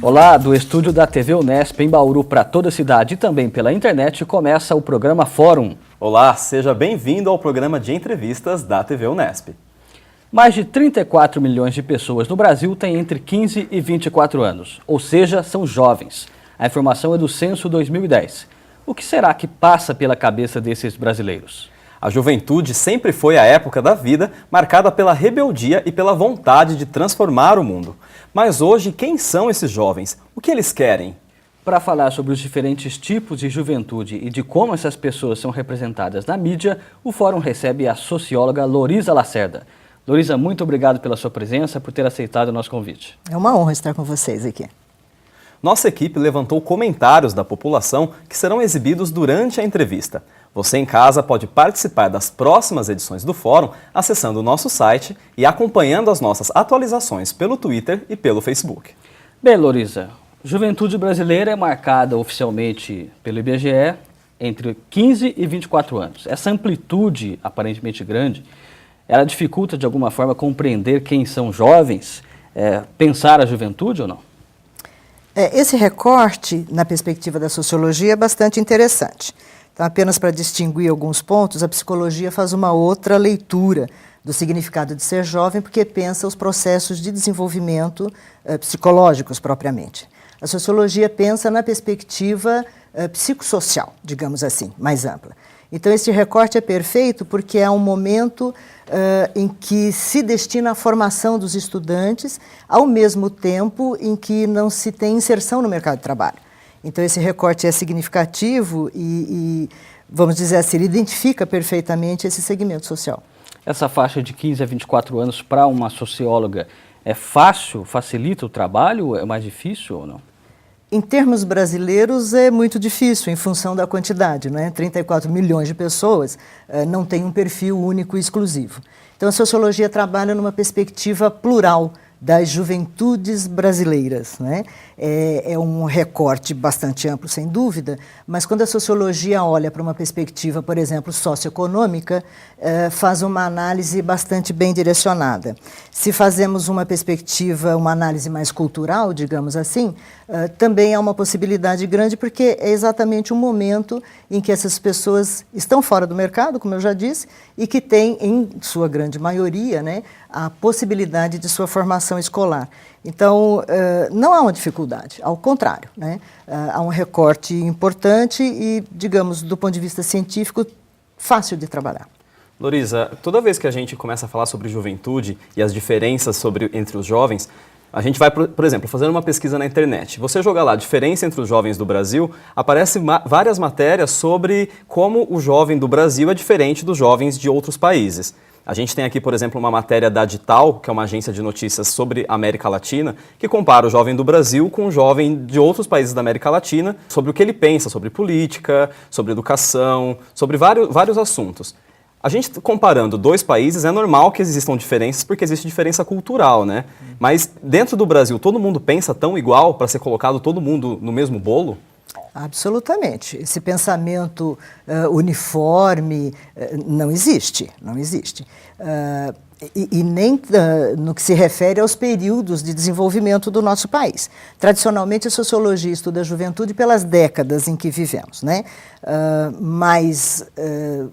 Olá, do estúdio da TV Unesp em Bauru para toda a cidade e também pela internet começa o programa Fórum. Olá, seja bem-vindo ao programa de entrevistas da TV Unesp. Mais de 34 milhões de pessoas no Brasil têm entre 15 e 24 anos, ou seja, são jovens. A informação é do Censo 2010. O que será que passa pela cabeça desses brasileiros? A juventude sempre foi a época da vida marcada pela rebeldia e pela vontade de transformar o mundo. Mas hoje, quem são esses jovens? O que eles querem? Para falar sobre os diferentes tipos de juventude e de como essas pessoas são representadas na mídia, o Fórum recebe a socióloga Loriza Lacerda. Loriza, muito obrigado pela sua presença, por ter aceitado o nosso convite. É uma honra estar com vocês aqui. Nossa equipe levantou comentários da população que serão exibidos durante a entrevista. Você em casa pode participar das próximas edições do Fórum acessando o nosso site e acompanhando as nossas atualizações pelo Twitter e pelo Facebook. Bem, Loriza, juventude brasileira é marcada oficialmente pelo IBGE entre 15 e 24 anos. Essa amplitude aparentemente grande, ela dificulta de alguma forma compreender quem são jovens, pensar a juventude ou não? Esse recorte, na perspectiva da sociologia, é bastante interessante. Então, apenas para distinguir alguns pontos, a psicologia faz uma outra leitura do significado de ser jovem, porque pensa os processos de desenvolvimento psicológicos propriamente. A sociologia pensa na perspectiva psicossocial, digamos assim, mais ampla. Então, esse recorte é perfeito porque é um momento em que se destina à formação dos estudantes, ao mesmo tempo em que não se tem inserção no mercado de trabalho. Então, esse recorte é significativo e vamos dizer assim, ele identifica perfeitamente esse segmento social. Essa faixa de 15 a 24 anos para uma socióloga é fácil, facilita o trabalho, é mais difícil ou não? Em termos brasileiros é muito difícil, em função da quantidade, né? 34 milhões de pessoas não tem um perfil único e exclusivo. Então a sociologia trabalha numa perspectiva plural das juventudes brasileiras, né? É um recorte bastante amplo, sem dúvida, mas quando a sociologia olha para uma perspectiva, por exemplo, socioeconômica, faz uma análise bastante bem direcionada. Se fazemos uma perspectiva, uma análise mais cultural, digamos assim, também há uma possibilidade grande, porque é exatamente o momento em que essas pessoas estão fora do mercado, como eu já disse, e que têm, em sua grande maioria, né, a possibilidade de sua formação escolar. Então, não há uma dificuldade, ao contrário, né? Há um recorte importante e, digamos, do ponto de vista científico, fácil de trabalhar. Loriza, toda vez que a gente começa a falar sobre juventude e as diferenças entre os jovens, a gente vai, por exemplo, fazer uma pesquisa na internet. Você joga lá, diferença entre os jovens do Brasil, aparecem várias matérias sobre como o jovem do Brasil é diferente dos jovens de outros países. A gente tem aqui, por exemplo, uma matéria da Dital, que é uma agência de notícias sobre a América Latina, que compara o jovem do Brasil com o jovem de outros países da América Latina, sobre o que ele pensa, sobre política, sobre educação, sobre vários assuntos. A gente comparando dois países, é normal que existam diferenças, porque existe diferença cultural, né? Mas dentro do Brasil, todo mundo pensa tão igual para ser colocado todo mundo no mesmo bolo? Absolutamente. Esse pensamento uniforme não existe, não existe. E nem no que se refere aos períodos de desenvolvimento do nosso país. Tradicionalmente, a sociologia estuda a juventude pelas décadas em que vivemos, né?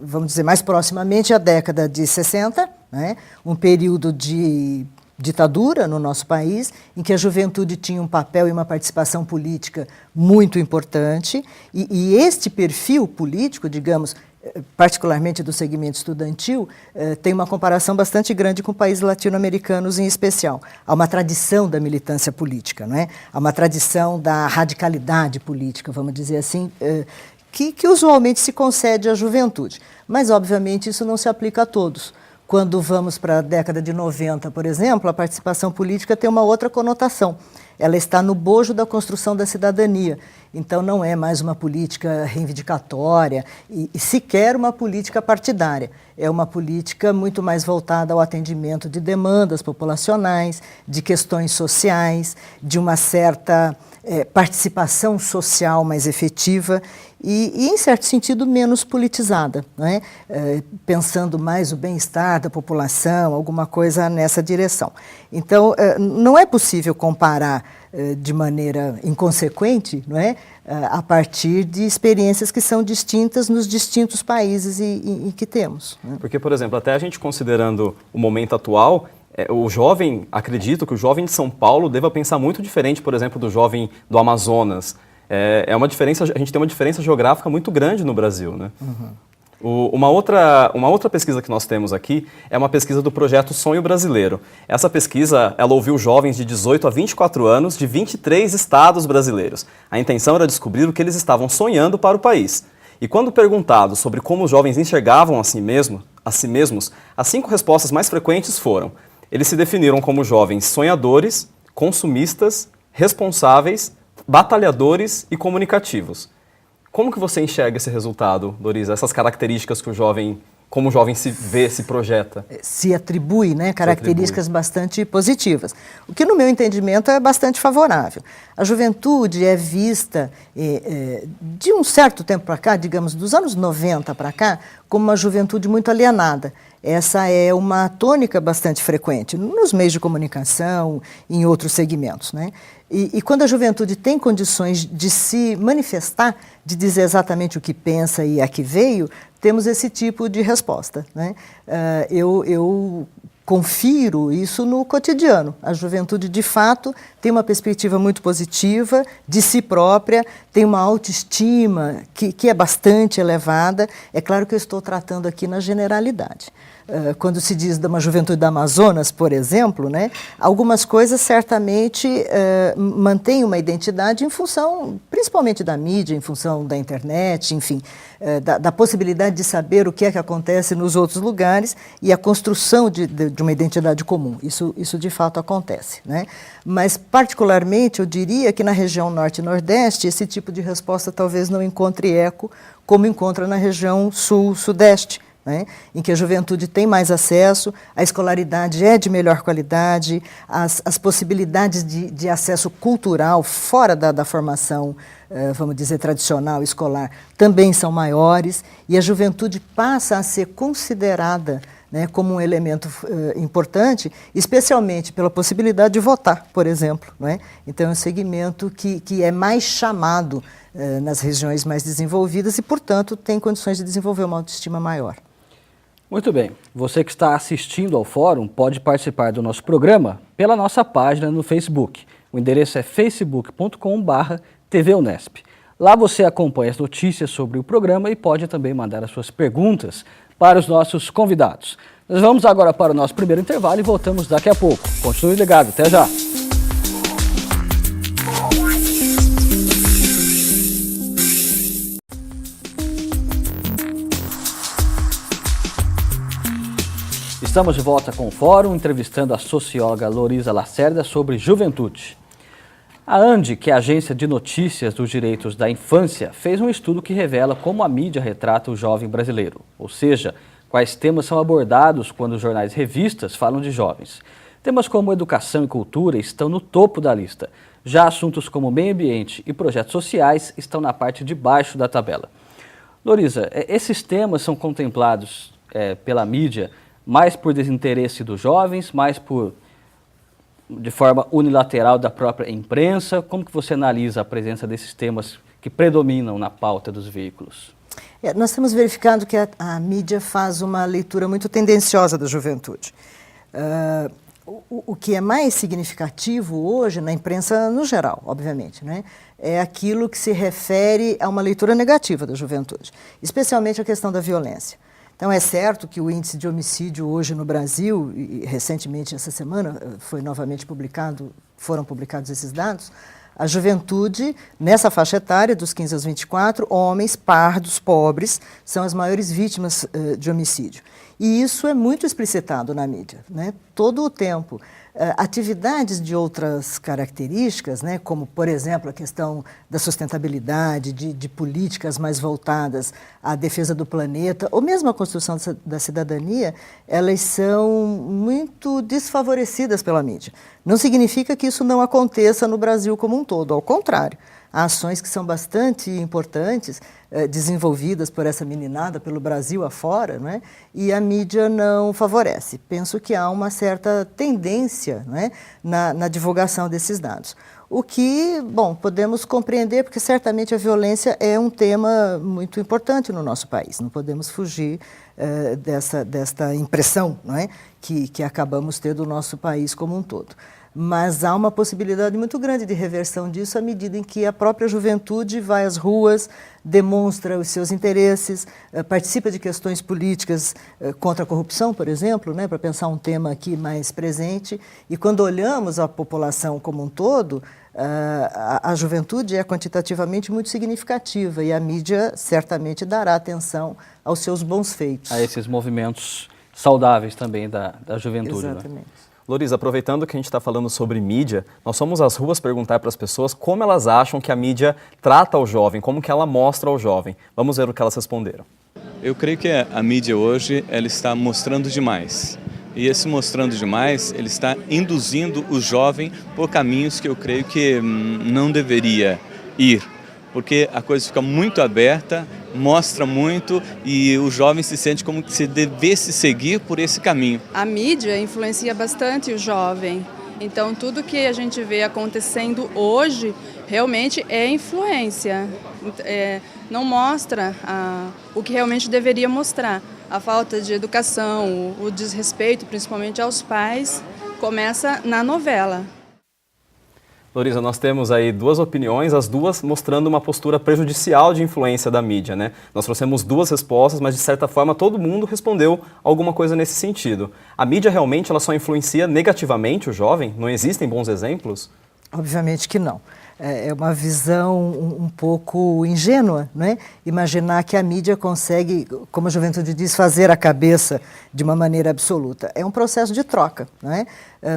Vamos dizer, mais proximamente a década de 60, né? Um período de ditadura no nosso país, em que a juventude tinha um papel e uma participação política muito importante, e este perfil político, digamos, particularmente do segmento estudantil, tem uma comparação bastante grande com países latino-americanos em especial. Há uma tradição da militância política, não é? Há uma tradição da radicalidade política, vamos dizer assim, que usualmente se concede à juventude. Mas, obviamente, isso não se aplica a todos. Quando vamos para a década de 90, por exemplo, a participação política tem uma outra conotação. Ela está no bojo da construção da cidadania. Então, não é mais uma política reivindicatória e sequer uma política partidária. É uma política muito mais voltada ao atendimento de demandas populacionais, de questões sociais, de uma certa participação social mais efetiva e, em certo sentido, menos politizada, não é? Pensando mais o bem-estar da população, alguma coisa nessa direção. Então, não é possível comparar de maneira inconsequente, não é? A partir de experiências que são distintas nos distintos países em que temos. Né? Porque, por exemplo, até a gente considerando o momento atual, o jovem, acredito que o jovem de São Paulo deva pensar muito diferente, por exemplo, do jovem do Amazonas. É uma diferença, a gente tem uma diferença geográfica muito grande no Brasil, né? Uma outra pesquisa que nós temos aqui é uma pesquisa do projeto Sonho Brasileiro. Essa pesquisa, ela ouviu jovens de 18 a 24 anos de 23 estados brasileiros. A intenção era descobrir o que eles estavam sonhando para o país. E quando perguntados sobre como os jovens enxergavam a si mesmos, as 5 respostas mais frequentes foram: eles se definiram como jovens sonhadores, consumistas, responsáveis, batalhadores e comunicativos. Como que você enxerga esse resultado, Dorisa? Essas características que como o jovem se vê, se projeta? Se atribui, né, características bastante positivas. O que, no meu entendimento, é bastante favorável. A juventude é vista, de um certo tempo para cá, digamos, dos anos 90 para cá, como uma juventude muito alienada. Essa é uma tônica bastante frequente nos meios de comunicação, em outros segmentos, né? E quando a juventude tem condições de se manifestar, de dizer exatamente o que pensa e a que veio, temos esse tipo de resposta, né? Eu confiro isso no cotidiano. A juventude, de fato, tem uma perspectiva muito positiva de si própria, tem uma autoestima que é bastante elevada. É claro que eu estou tratando aqui na generalidade. Quando se diz de uma juventude da Amazonas, por exemplo, né, algumas coisas certamente mantêm uma identidade em função, principalmente da mídia, em função da internet, enfim, da possibilidade de saber o que é que acontece nos outros lugares e a construção de uma identidade comum. Isso de fato acontece, né? Mas, particularmente, eu diria que na região norte e nordeste, esse tipo de resposta talvez não encontre eco como encontra na região sul-sudeste, né, em que a juventude tem mais acesso, a escolaridade é de melhor qualidade, as possibilidades de acesso cultural fora da formação, vamos dizer, tradicional, escolar, também são maiores, e a juventude passa a ser considerada, né, como um elemento importante, especialmente pela possibilidade de votar, por exemplo, né? Então é um segmento que é mais chamado nas regiões mais desenvolvidas e, portanto, tem condições de desenvolver uma autoestima maior. Muito bem. Você que está assistindo ao fórum pode participar do nosso programa pela nossa página no Facebook. O endereço é facebook.com/TV Unesp. Lá você acompanha as notícias sobre o programa e pode também mandar as suas perguntas para os nossos convidados. Nós vamos agora para o nosso primeiro intervalo e voltamos daqui a pouco. Continue ligado. Até já. Estamos de volta com o Fórum, entrevistando a socióloga Lorisa Lacerda sobre juventude. A ANDI, que é a Agência de Notícias dos Direitos da Infância, fez um estudo que revela como a mídia retrata o jovem brasileiro, ou seja, quais temas são abordados quando os jornais e revistas falam de jovens. Temas como educação e cultura estão no topo da lista. Já assuntos como meio ambiente e projetos sociais estão na parte de baixo da tabela. Lorisa, esses temas são contemplados pela mídia mais por desinteresse dos jovens, mais de forma unilateral da própria imprensa? Como que você analisa a presença desses temas que predominam na pauta dos veículos? Nós temos verificado que a mídia faz uma leitura muito tendenciosa da juventude. O que é mais significativo hoje, na imprensa no geral, obviamente, né, é aquilo que se refere a uma leitura negativa da juventude, especialmente a questão da violência. Então, é certo que o índice de homicídio hoje no Brasil, e recentemente essa semana foram publicados esses dados, a juventude, nessa faixa etária, dos 15 aos 24, homens, pardos, pobres, são as maiores vítimas de homicídio. E isso é muito explicitado na mídia, né? Todo o tempo. Atividades de outras características, né, como, por exemplo, a questão da sustentabilidade, de políticas mais voltadas à defesa do planeta, ou mesmo a construção da cidadania, elas são muito desfavorecidas pela mídia. Não significa que isso não aconteça no Brasil como um todo, ao contrário. há ações que são bastante importantes, desenvolvidas por essa meninada, pelo Brasil afora, não é? E a mídia não favorece. Penso que há uma certa tendência, não é? na divulgação desses dados. O que, bom, podemos compreender, porque certamente a violência é um tema muito importante no nosso país. Não podemos fugir desta impressão, não é? que acabamos tendo do nosso país como um todo. Mas há uma possibilidade muito grande de reversão disso à medida em que a própria juventude vai às ruas, demonstra os seus interesses, participa de questões políticas contra a corrupção, por exemplo, né, para pensar um tema aqui mais presente. E quando olhamos a população como um todo, a juventude é quantitativamente muito significativa e a mídia certamente dará atenção aos seus bons feitos. A esses movimentos saudáveis também da juventude. Exatamente. Né? Lourisa, aproveitando que a gente está falando sobre mídia, nós fomos às ruas perguntar para as pessoas como elas acham que a mídia trata o jovem, como que ela mostra ao jovem. Vamos ver o que elas responderam. Eu creio que a mídia hoje ela está mostrando demais. E esse mostrando demais, ele está induzindo o jovem por caminhos que eu creio que não deveria ir. Porque a coisa fica muito aberta, mostra muito e o jovem se sente como se devesse seguir por esse caminho. A mídia influencia bastante o jovem, então tudo que a gente vê acontecendo hoje realmente é influência, não mostra o que realmente deveria mostrar. A falta de educação, o desrespeito, principalmente aos pais, começa na novela. Lourisa, nós temos aí duas opiniões, as duas mostrando uma postura prejudicial de influência da mídia, né? Nós trouxemos duas respostas, mas de certa forma todo mundo respondeu alguma coisa nesse sentido. A mídia realmente ela só influencia negativamente o jovem? Não existem bons exemplos? Obviamente que não. É uma visão um pouco ingênua, não é? Imaginar que a mídia consegue, como a juventude diz, fazer a cabeça de uma maneira absoluta. É um processo de troca, não é?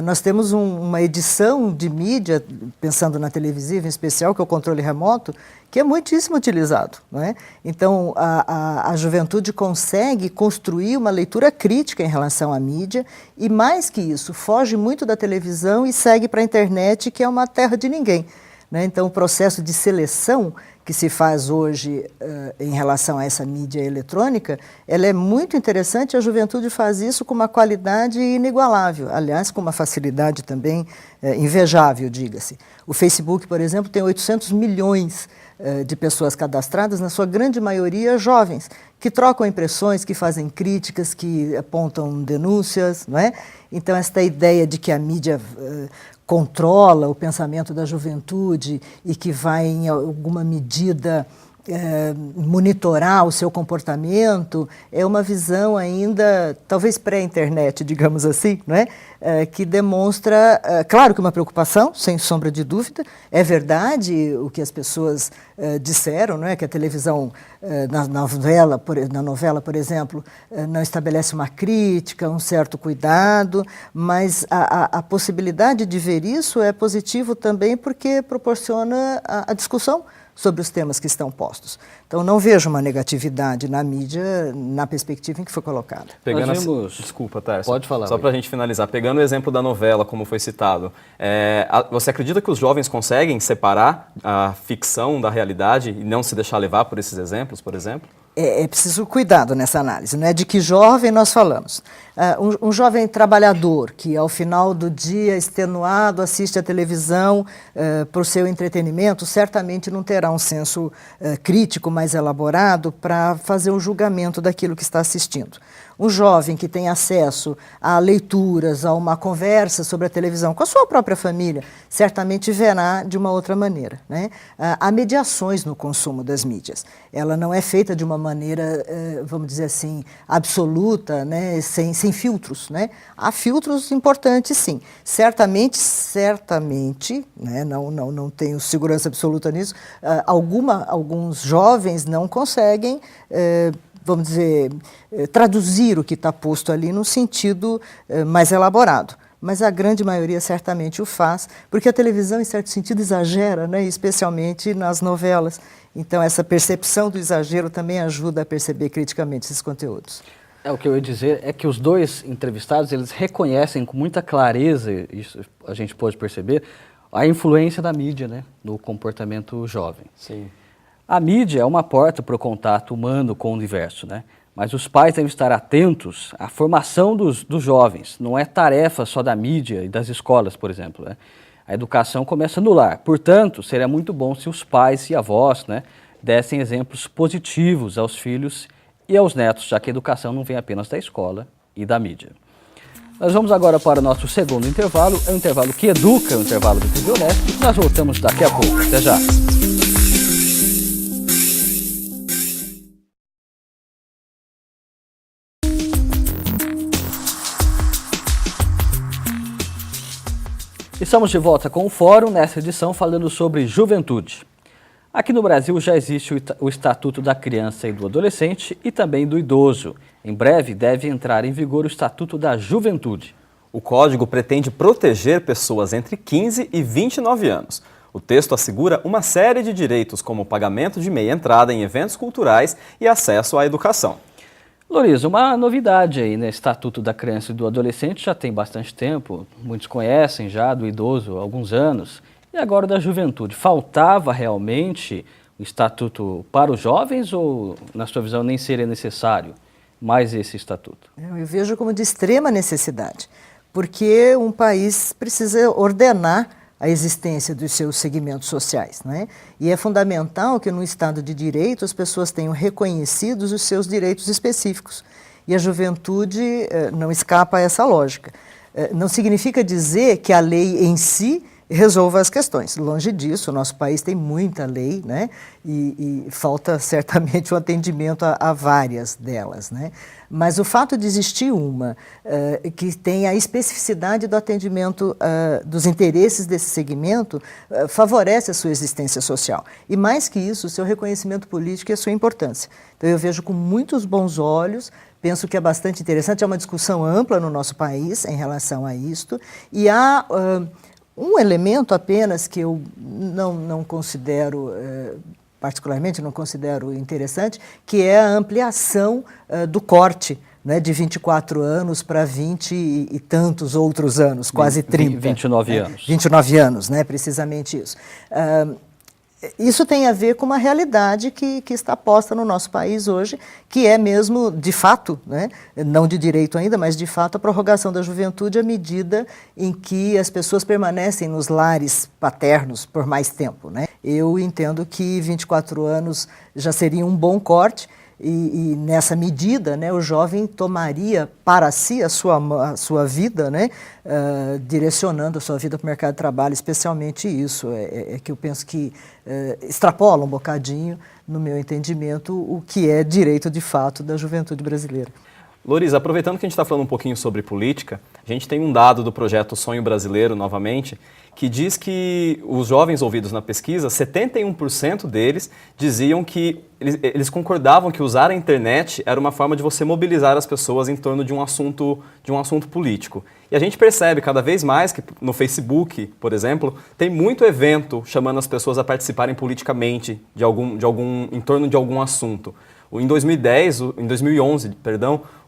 Nós temos uma edição de mídia, pensando na televisiva em especial, que é o controle remoto, que é muitíssimo utilizado, não é? Então, a juventude consegue construir uma leitura crítica em relação à mídia e, mais que isso, foge muito da televisão e segue para a internet, que é uma terra de ninguém. Então, o processo de seleção que se faz hoje em relação a essa mídia eletrônica, ela é muito interessante, a juventude faz isso com uma qualidade inigualável, aliás, com uma facilidade também invejável, diga-se. O Facebook, por exemplo, tem 800 milhões de pessoas cadastradas, na sua grande maioria jovens, que trocam impressões, que fazem críticas, que apontam denúncias, não é? Então, esta ideia de que a mídia controla o pensamento da juventude e que vai, em alguma medida, monitorar o seu comportamento, é uma visão ainda, talvez pré-internet, digamos assim, não é? Que demonstra, claro que uma preocupação, sem sombra de dúvida, é verdade o que as pessoas disseram, não é? Que a televisão, na novela, por exemplo, não estabelece uma crítica, um certo cuidado, mas a possibilidade de ver isso é positivo também porque proporciona a discussão sobre os temas que estão postos. Então, não vejo uma negatividade na mídia na perspectiva em que foi colocada. Desculpa, Tarso. Pode falar. Só para a gente finalizar, pegando o exemplo da novela, como foi citado, você acredita que os jovens conseguem separar a ficção da realidade e não se deixar levar por esses exemplos, por exemplo? É preciso cuidado nessa análise, não é? De que jovem nós falamos. Um jovem trabalhador que, ao final do dia, extenuado, assiste à televisão para o seu entretenimento, certamente não terá um senso crítico mais elaborado para fazer um julgamento daquilo que está assistindo. Um jovem que tem acesso a leituras, a uma conversa sobre a televisão com a sua própria família, certamente verá de uma outra maneira, né? Há mediações no consumo das mídias. Ela não é feita de uma maneira, vamos dizer assim, absoluta, né? Sem filtros, né? Há filtros importantes, sim. Certamente, né? Não tenho segurança absoluta nisso, alguns jovens não conseguem vamos dizer, traduzir o que está posto ali num sentido mais elaborado. Mas a grande maioria certamente o faz, porque a televisão, em certo sentido, exagera, né? Especialmente nas novelas. Então, essa percepção do exagero também ajuda a perceber criticamente esses conteúdos. O que eu ia dizer é que os dois entrevistados, eles reconhecem com muita clareza, isso a gente pode perceber, a influência da mídia, né, no comportamento jovem. Sim. A mídia é uma porta para o contato humano com o universo, né? Mas os pais devem estar atentos à formação dos jovens. Não é tarefa só da mídia e das escolas, por exemplo, né? A educação começa no lar. Portanto, seria muito bom se os pais e avós, né, dessem exemplos positivos aos filhos e aos netos, já que a educação não vem apenas da escola e da mídia. Nós vamos agora para o nosso segundo intervalo. É um intervalo que educa, é um intervalo do Vídeo Honesto, e nós voltamos daqui a pouco. Até já! Estamos de volta com o Fórum, nessa edição falando sobre juventude. Aqui no Brasil já existe o Estatuto da Criança e do Adolescente e também do Idoso. Em breve deve entrar em vigor o Estatuto da Juventude. O Código pretende proteger pessoas entre 15 e 29 anos. O texto assegura uma série de direitos, como o pagamento de meia entrada em eventos culturais e acesso à educação. Loriza, uma novidade aí, né? Estatuto da Criança e do Adolescente já tem bastante tempo, muitos conhecem já, do idoso há alguns anos, e agora da juventude. Faltava realmente o Estatuto para os jovens ou, na sua visão, nem seria necessário mais esse Estatuto? Eu vejo como de extrema necessidade, porque um país precisa ordenar a existência dos seus segmentos sociais, né? E é fundamental que no Estado de Direito as pessoas tenham reconhecidos os seus direitos específicos. E a juventude não escapa a essa lógica. Não significa dizer que a lei em si resolva as questões. Longe disso, o nosso país tem muita lei, né? E falta certamente o atendimento a várias delas, né? Mas o fato de existir uma que tem a especificidade do atendimento dos interesses desse segmento favorece a sua existência social. E mais que isso, o seu reconhecimento político e a sua importância. Então eu vejo com muitos bons olhos, penso que é bastante interessante, é uma discussão ampla no nosso país em relação a isto, e há um elemento apenas que eu não considero, particularmente não considero interessante, que é a ampliação do corte, né, de 24 anos para 20 e tantos outros anos, quase 30. 29 anos. 29 anos, né, precisamente isso. Isso tem a ver com uma realidade que está posta no nosso país hoje, que é mesmo, de fato, né, não de direito ainda, mas de fato a prorrogação da juventude à medida em que as pessoas permanecem nos lares paternos por mais tempo, né? Eu entendo que 24 anos já seria um bom corte, e nessa medida, né, o jovem tomaria para si a sua vida, né, direcionando a sua vida para o mercado de trabalho, especialmente isso, é que eu penso que extrapola um bocadinho, no meu entendimento, o que é direito de fato da juventude brasileira. Loriza, aproveitando que a gente está falando um pouquinho sobre política, a gente tem um dado do projeto Sonho Brasileiro, novamente, que diz que os jovens ouvidos na pesquisa, 71% deles diziam que eles concordavam que usar a internet era uma forma de você mobilizar as pessoas em torno de um assunto político. E a gente percebe cada vez mais que no Facebook, por exemplo, tem muito evento chamando as pessoas a participarem politicamente em torno de algum assunto. Em 2011,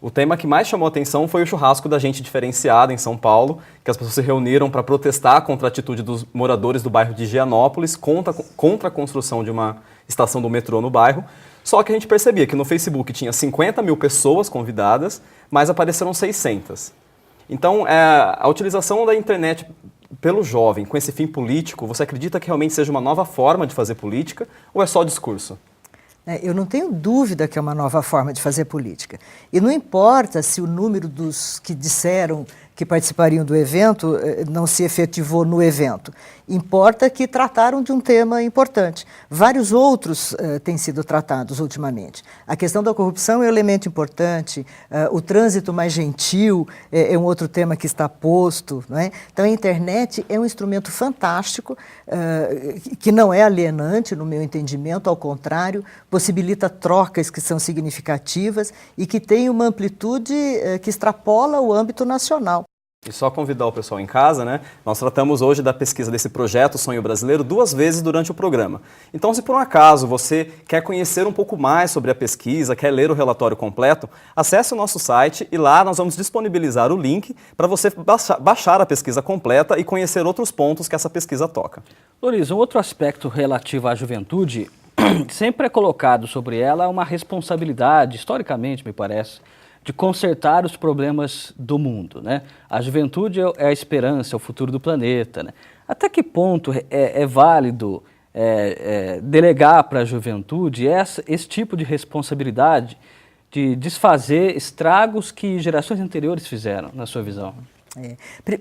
o tema que mais chamou a atenção foi o churrasco da gente diferenciada em São Paulo, que as pessoas se reuniram para protestar contra a atitude dos moradores do bairro de Higienópolis, contra a construção de uma estação do metrô no bairro. Só que a gente percebia que no Facebook tinha 50 mil pessoas convidadas, mas apareceram 600. Então, a utilização da internet pelo jovem com esse fim político, você acredita que realmente seja uma nova forma de fazer política ou é só discurso? Eu não tenho dúvida que é uma nova forma de fazer política. E não importa se o número dos que disseram que participariam do evento não se efetivou no evento. Importa que trataram de um tema importante. Vários outros têm sido tratados ultimamente. A questão da corrupção é um elemento importante, o trânsito mais gentil é um outro tema que está posto, não é? Então a internet é um instrumento fantástico, que não é alienante no meu entendimento, ao contrário, possibilita trocas que são significativas e que tem uma amplitude que extrapola o âmbito nacional. E só convidar o pessoal em casa, né? Nós tratamos hoje da pesquisa desse projeto Sonho Brasileiro 2 vezes durante o programa. Então, se por um acaso você quer conhecer um pouco mais sobre a pesquisa, quer ler o relatório completo, acesse o nosso site e lá nós vamos disponibilizar o link para você baixar a pesquisa completa e conhecer outros pontos que essa pesquisa toca. Loriza, um outro aspecto relativo à juventude, sempre é colocado sobre ela uma responsabilidade, historicamente, me parece, de consertar os problemas do mundo, né? A juventude é a esperança, é o futuro do planeta, né? Até que ponto é válido delegar para a juventude esse tipo de responsabilidade de desfazer estragos que gerações anteriores fizeram, na sua visão?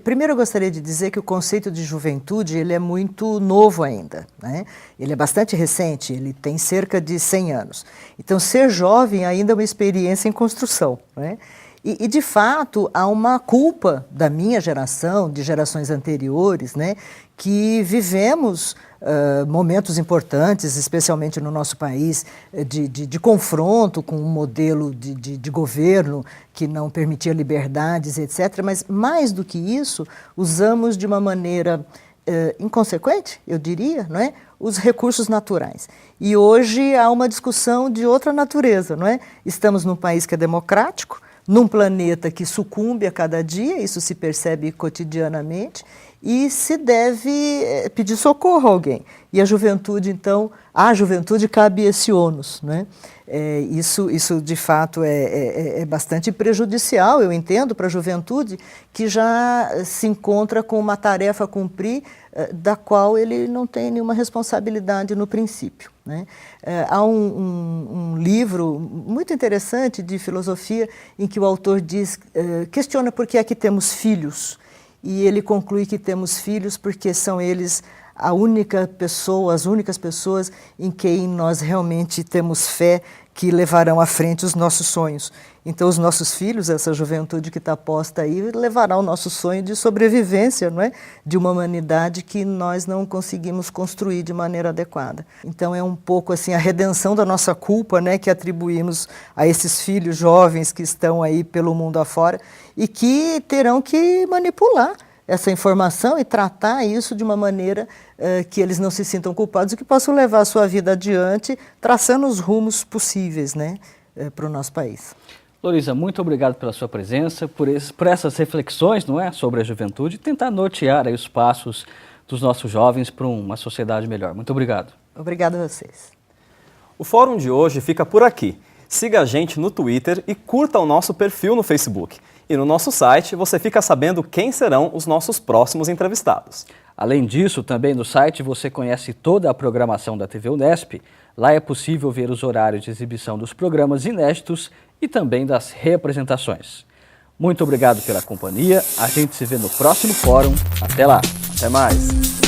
Primeiro eu gostaria de dizer que o conceito de juventude ele é muito novo ainda, né? Ele é bastante recente, ele tem cerca de 100 anos. Então ser jovem ainda é uma experiência em construção, né? E de fato há uma culpa da minha geração, de gerações anteriores, né? Que vivemos momentos importantes, especialmente no nosso país, de confronto com um modelo de governo que não permitia liberdades, etc. Mas, mais do que isso, usamos de uma maneira inconsequente, eu diria, não é? Os recursos naturais. E hoje há uma discussão de outra natureza, não é? Estamos num país que é democrático, num planeta que sucumbe a cada dia, isso se percebe cotidianamente, e se deve pedir socorro a alguém. E a juventude, então, à juventude cabe esse ônus, né? Isso de fato é bastante prejudicial, eu entendo, para a juventude, que já se encontra com uma tarefa a cumprir, da qual ele não tem nenhuma responsabilidade no princípio, né? Há um livro muito interessante de filosofia em que o autor questiona por que é que temos filhos. E ele conclui que temos filhos porque são eles as únicas pessoas em quem nós realmente temos fé que levarão à frente os nossos sonhos. Então os nossos filhos, essa juventude que está posta aí, levará o nosso sonho de sobrevivência, não é? De uma humanidade que nós não conseguimos construir de maneira adequada. Então é um pouco assim a redenção da nossa culpa, né, que atribuímos a esses filhos jovens que estão aí pelo mundo afora e que terão que manipular essa informação e tratar isso de uma maneira que eles não se sintam culpados e que possam levar a sua vida adiante, traçando os rumos possíveis, né, para o nosso país. Loriza, muito obrigado pela sua presença, por essas reflexões, não é, sobre a juventude e tentar nortear aí os passos dos nossos jovens para uma sociedade melhor. Muito obrigado. Obrigada a vocês. O Fórum de hoje fica por aqui. Siga a gente no Twitter e curta o nosso perfil no Facebook. E no nosso site você fica sabendo quem serão os nossos próximos entrevistados. Além disso, também no site você conhece toda a programação da TV Unesp. Lá é possível ver os horários de exibição dos programas inéditos e também das reapresentações. Muito obrigado pela companhia. A gente se vê no próximo fórum. Até lá. Até mais.